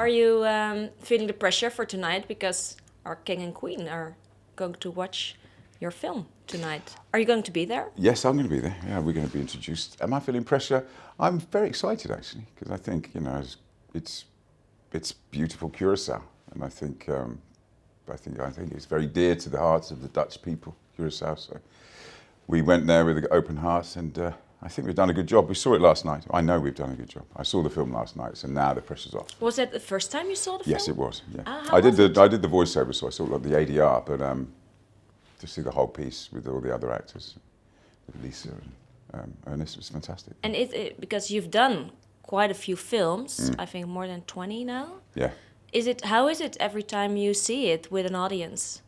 Are you feeling the pressure for tonight because our king and queen are going to watch your film tonight? Are you going to be there? Yes, I'm going to be there. Yeah, we're going to be introduced. Am I feeling pressure? I'm very excited actually, because I think it's beautiful Curacao, and I think it's very dear to the hearts of the Dutch people, Curacao. So we went there with open hearts, and I think we've done a good job. We saw it last night. I know we've done a good job. I saw the film last night, so now the pressure's off. Was that the first time you saw the film? Yes, it was. Yeah, how was it? I did the voiceover, so I saw the ADR, but to see the whole piece with all the other actors, with Lisa and Ernest, was fantastic. And because you've done quite a few films, I think more than 20 now. Yeah. How is it every time you see it with an audience?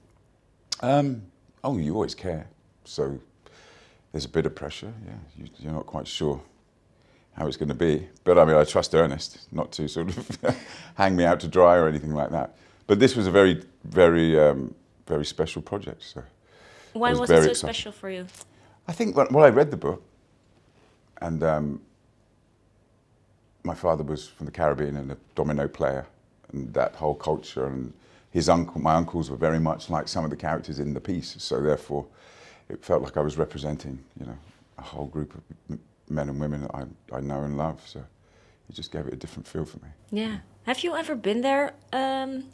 You always care. So there's a bit of pressure, yeah. You're not quite sure how it's going to be. But I mean, I trust Ernest not to sort of hang me out to dry or anything like that. But this was a very, very, very special project. So why was it so special for you? I think I read the book, and my father was from the Caribbean and a domino player, and that whole culture, and my uncles were very much like some of the characters in the piece. So therefore, it felt like I was representing, a whole group of men and women that I know and love. So it just gave it a different feel for me. Yeah. Have you ever been there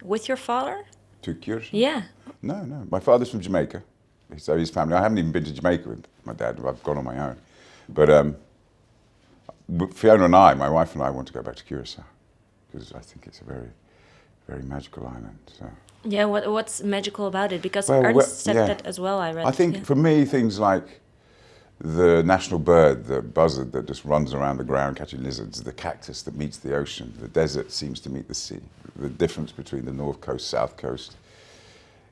with your father? To Curaçao? Yeah. No. My father's from Jamaica. So his family. I haven't even been to Jamaica with my dad. I've gone on my own. But Fiona and my wife and I, want to go back to Curaçao because I think it's a very, very magical island. So. Yeah, what's magical about it? Because Ernest said that as well, I read. I think for me, things like the national bird, the buzzard that just runs around the ground catching lizards, the cactus that meets the ocean, the desert seems to meet the sea, the difference between the north coast, south coast.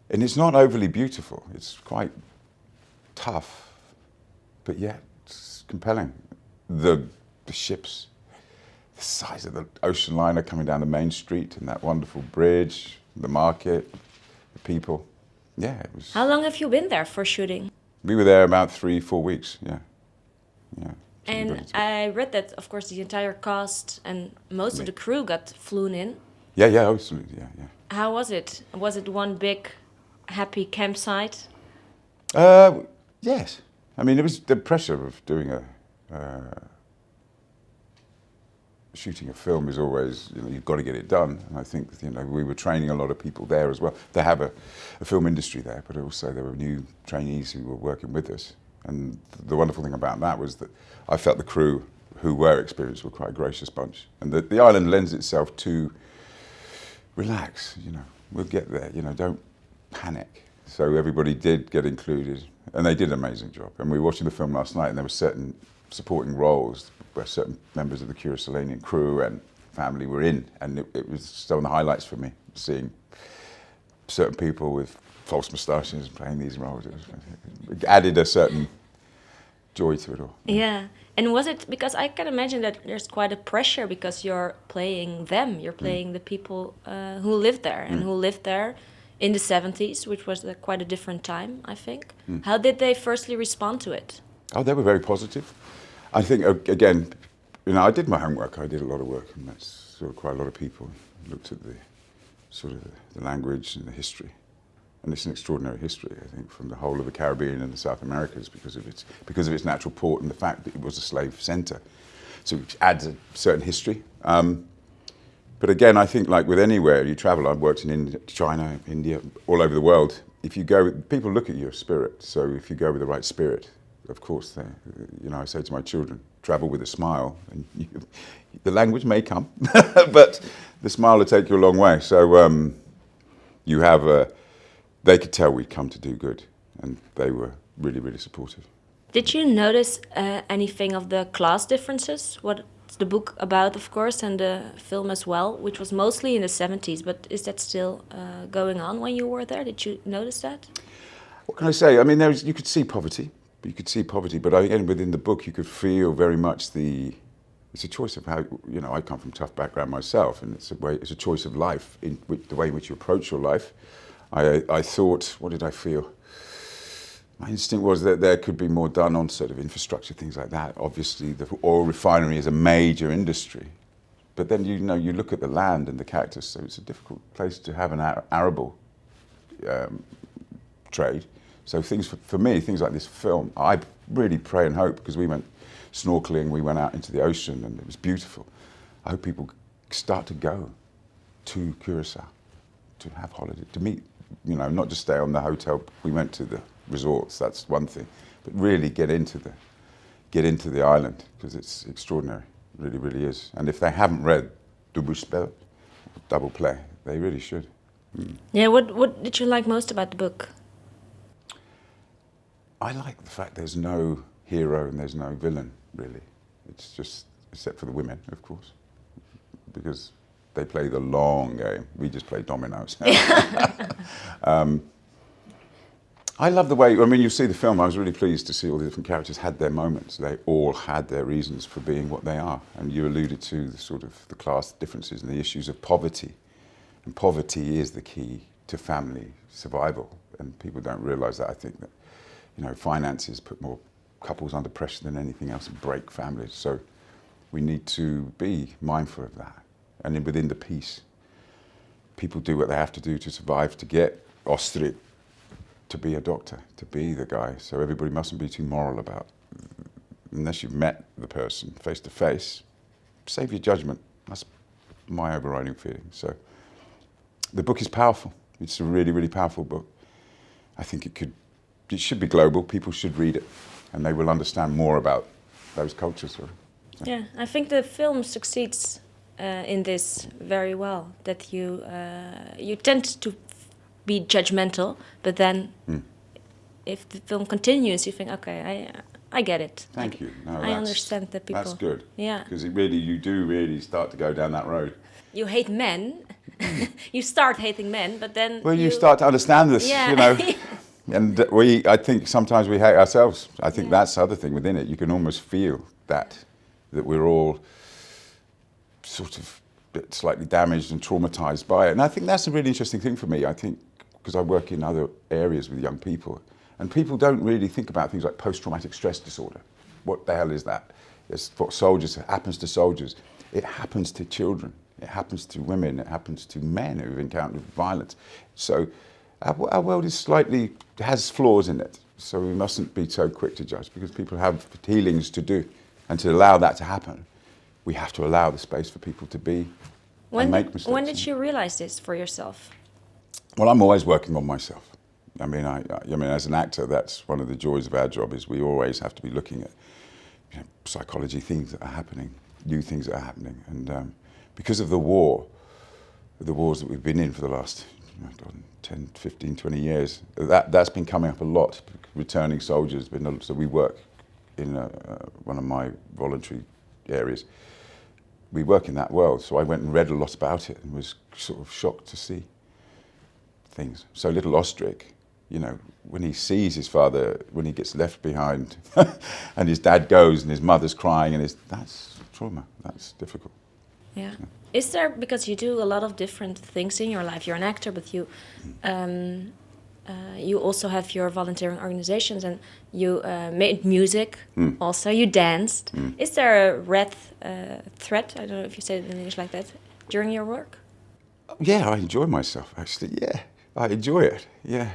And it's not overly beautiful. It's quite tough, but yet it's compelling. The ships, the size of the ocean liner coming down the main street, and that wonderful bridge, the market, the people. Yeah, it was. How long have you been there for shooting? We were there about 3-4 weeks. Yeah. And I read that, of course, the entire cast and most of the crew got flown in. Yeah, absolutely. Yeah. How was it? Was it one big, happy campsite? Yes. I mean, it was the pressure of doing shooting a film is always, you've got to get it done. And I think, we were training a lot of people there as well. They have a film industry there, but also there were new trainees who were working with us. And the wonderful thing about that was that I felt the crew who were experienced were quite a gracious bunch. And the island lends itself to relax, we'll get there, don't panic. So everybody did get included, and they did an amazing job. And we were watching the film last night, and there were certain supporting roles where certain members of the Curaçaoian crew and family were in, and it was still on the highlights for me, seeing certain people with false moustaches playing these roles. It added a certain joy to it all. Yeah. And was it, because I can imagine that there's quite a pressure because you're playing them, you're playing the people who lived there and who lived there in the 70s, which was quite a different time, I think. How did they firstly respond to it? Oh, they were very positive. I think, again, I did my homework. I did a lot of work, and that's sort of quite a lot of people looked at the language and the history. And it's an extraordinary history, I think, from the whole of the Caribbean and the South Americas because of its natural port and the fact that it was a slave centre. So it adds a certain history. But again, I think like with anywhere you travel, I've worked in China, India, all over the world. If you go, people look at your spirit. So if you go with the right spirit, of course, I say to my children, travel with a smile. And the language may come, but the smile will take you a long way. So they could tell we'd come to do good, and they were really, really supportive. Did you notice anything of the class differences? What's the book about, of course, and the film as well, which was mostly in the 70s, but is that still going on when you were there? Did you notice that? What can I say? I mean, you could see poverty. But again, within the book, you could feel very much it's a choice of how, I come from a tough background myself, and it's a choice of life, the way in which you approach your life. I thought, what did I feel? My instinct was that there could be more done on sort of infrastructure, things like that. Obviously, the oil refinery is a major industry, But then you look at the land and the cactus, so it's a difficult place to have an arable trade. So for me, things like this film, I really pray and hope, because we went snorkeling, we went out into the ocean, and it was beautiful. I hope people start to go to Curacao, to have holiday, to meet, not just stay on the hotel. We went to the resorts, that's one thing, but really get into the island, because it's extraordinary, it really, really is. And if they haven't read Double Play, they really should. Yeah, what did you like most about the book? I like the fact there's no hero and there's no villain, really. It's just, except for the women, of course, because they play the long game. We just play dominoes. I love the way, you see the film, I was really pleased to see all the different characters had their moments. They all had their reasons for being what they are. And you alluded to the class differences and the issues of poverty. And poverty is the key to family survival. And people don't realise that. I think that, finances put more couples under pressure than anything else and break families. So we need to be mindful of that. And then within the piece, people do what they have to do to survive, to get Ostrid, to be a doctor, to be the guy. So everybody mustn't be too moral about, unless you've met the person face to face, save your judgment. That's my overriding feeling. So the book is powerful. It's a really, really powerful book. I think it should be global. People should read it, and they will understand more about those cultures. So. Yeah, I think the film succeeds in this very well. That you tend to be judgmental, but then if the film continues, you think, okay, I get it. Thank you. No, I understand that people. That's good. Yeah, because you do really start to go down that road. You hate men. You start hating men, but then you start to understand this. Yeah. And I think sometimes we hate ourselves. I think that's the other thing within it. You can almost feel that we're all sort of slightly damaged and traumatized by it. And I think that's a really interesting thing for me. I think because I work in other areas with young people, and people don't really think about things like post-traumatic stress disorder. What the hell is that? It's what happens to soldiers. It happens to children. It happens to women. It happens to men who've encountered violence. So our world has flaws in it. So we mustn't be so quick to judge, because people have healings to do. And to allow that to happen, we have to allow the space for people to be and make mistakes. When did you realize this for yourself? Well, I'm always working on myself. I mean, as an actor, that's one of the joys of our job, is we always have to be looking at psychology, things that are happening, new things that are happening. And because of the wars that we've been in for the last 10, 15, 20 years, that's been coming up a lot. Returning soldiers, so we work in one of my voluntary areas. We work in that world, so I went and read a lot about it and was sort of shocked to see things. So little Ostrich, when he sees his father, when he gets left behind and his dad goes and his mother's crying, and that's trauma, that's difficult. Yeah. Is there, because you do a lot of different things in your life, you're an actor, but you also have your volunteering organizations, and you made music also, you danced. Is there a red thread, I don't know if you say it in English like that, during your work? Yeah, I enjoy myself, actually, yeah. I enjoy it, yeah.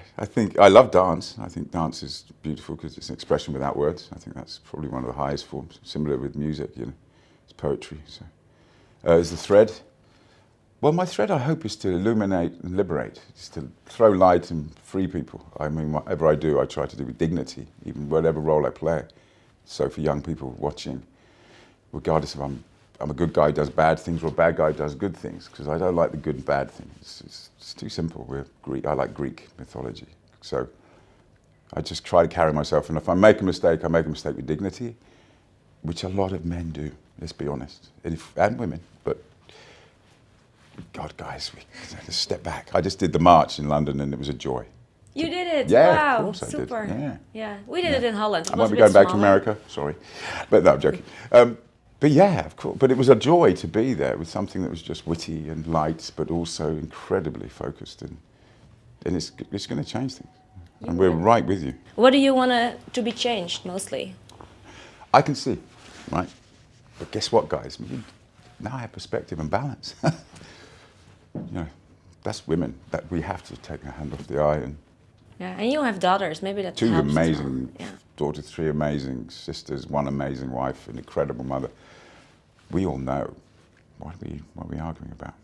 I love dance. I think dance is beautiful because it's an expression without words. I think that's probably one of the highest forms, similar with music, it's poetry. So, is the thread? Well, my thread, I hope, is to illuminate and liberate, is to throw light and free people. I mean, whatever I do, I try to do with dignity, even whatever role I play. So for young people watching, regardless if I'm a good guy who does bad things or a bad guy who does good things, because I don't like the good and bad thing. It's too simple. We're Greek. I like Greek mythology. So I just try to carry myself, and if I make a mistake, I make a mistake with dignity, which a lot of men do, let's be honest, and women. But God, guys, let's step back. I just did the march in London, and it was a joy. You did it? Yeah, wow, of course I super. did. Yeah, we did it in Holland. I won't be going back to America, sorry. But no, I'm joking. But yeah, of course. But it was a joy to be there with something that was just witty and light, but also incredibly focused. And it's going to change things. And we're right with you. What do you want to be changed, mostly? I can see, right? But guess what, guys? now I have perspective and balance. You know, that's women, that we have to take our hand off the eye. And Yeah, and you have daughters. Maybe that two helps as well. amazing Yeah. daughters, three amazing sisters, one amazing wife, an incredible mother. We all know. What are we arguing about?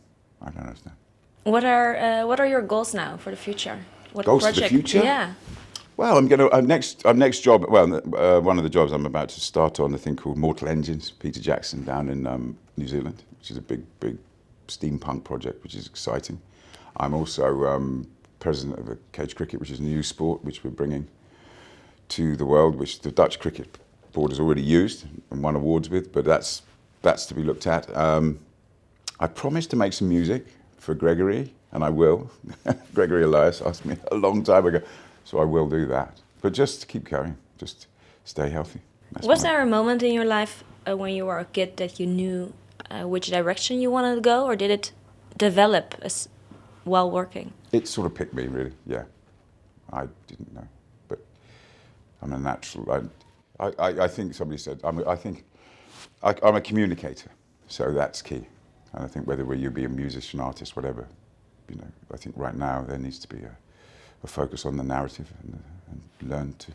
I don't understand. What are your goals now for the future? What Goals for the project? future? Yeah. Well, I'm going to next job. Well, one of the jobs I'm about to start on, a thing called Mortal Engines, Peter Jackson down in New Zealand, which is a big steampunk project, which is exciting. I'm also president of a cage cricket, which is a new sport which we're bringing to the world, which the Dutch cricket board has already used and won awards with. But that's to be looked at. I promised to make some music for Gregory, and I will. Gregory Elias asked me a long time ago. So I will do that. But just keep going. Just stay healthy. Was there a moment in your life when you were a kid that you knew which direction you wanted to go, or did it develop as while working? It sort of picked me, really, yeah. I didn't know. But I'm a natural. I think somebody said, I'm a communicator. So that's key. And I think whether you be a musician, artist, whatever, you know, I think right now there needs to be a focus on the narrative and learn to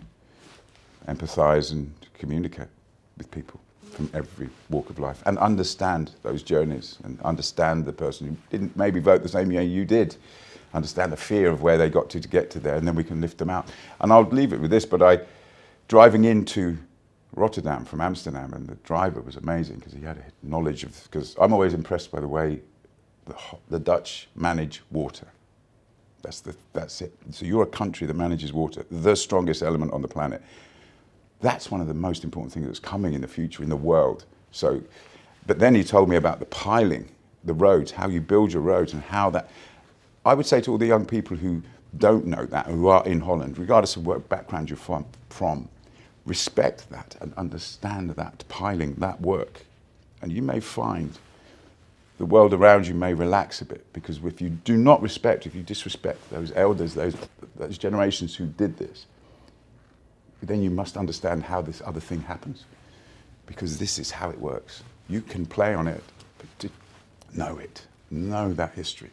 empathise and communicate with people from every walk of life and understand those journeys and understand the person who didn't maybe vote the same way you did, understand the fear of where they got to get to there, and then we can lift them out. And I'll leave it with this, but driving into Rotterdam from Amsterdam, and the driver was amazing because he had a knowledge of, because I'm always impressed by the way the Dutch manage water. That's it. So you're a country that manages water, the strongest element on the planet. That's one of the most important things that's coming in the future in the world. So, but then he told me about the piling, the roads, how you build your roads, and how that. I would say to all the young people who don't know that, who are in Holland, regardless of what background you're from, respect that and understand that piling, that work, and you may find the world around you may relax a bit, because if you do not respect, if you disrespect those elders, those generations who did this, then you must understand how this other thing happens, because this is how it works. You can play on it, but know that history,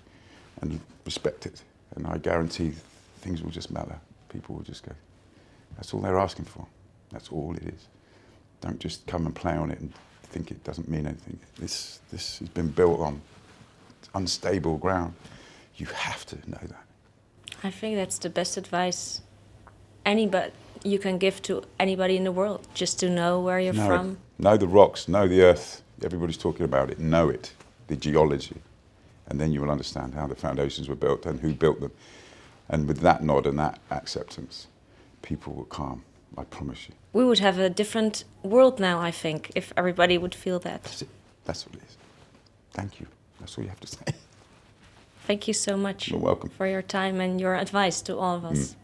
and respect it. And I guarantee things will just mellow. People will just go. That's all they're asking for. That's all it is. Don't just come and play on it and think it doesn't mean anything. This has been built on unstable ground. You have to know that. I think that's the best advice you can give to anybody in the world, just to know where you're from. Know the rocks, know the earth. Everybody's talking about it. Know it, the geology. And then you will understand how the foundations were built and who built them. And with that nod and that acceptance, people will calm, I promise you. We would have a different world now, I think, if everybody would feel that. That's it. That's what it is. Thank you. That's all you have to say. Thank you so much. You're welcome. For your time and your advice to all of us.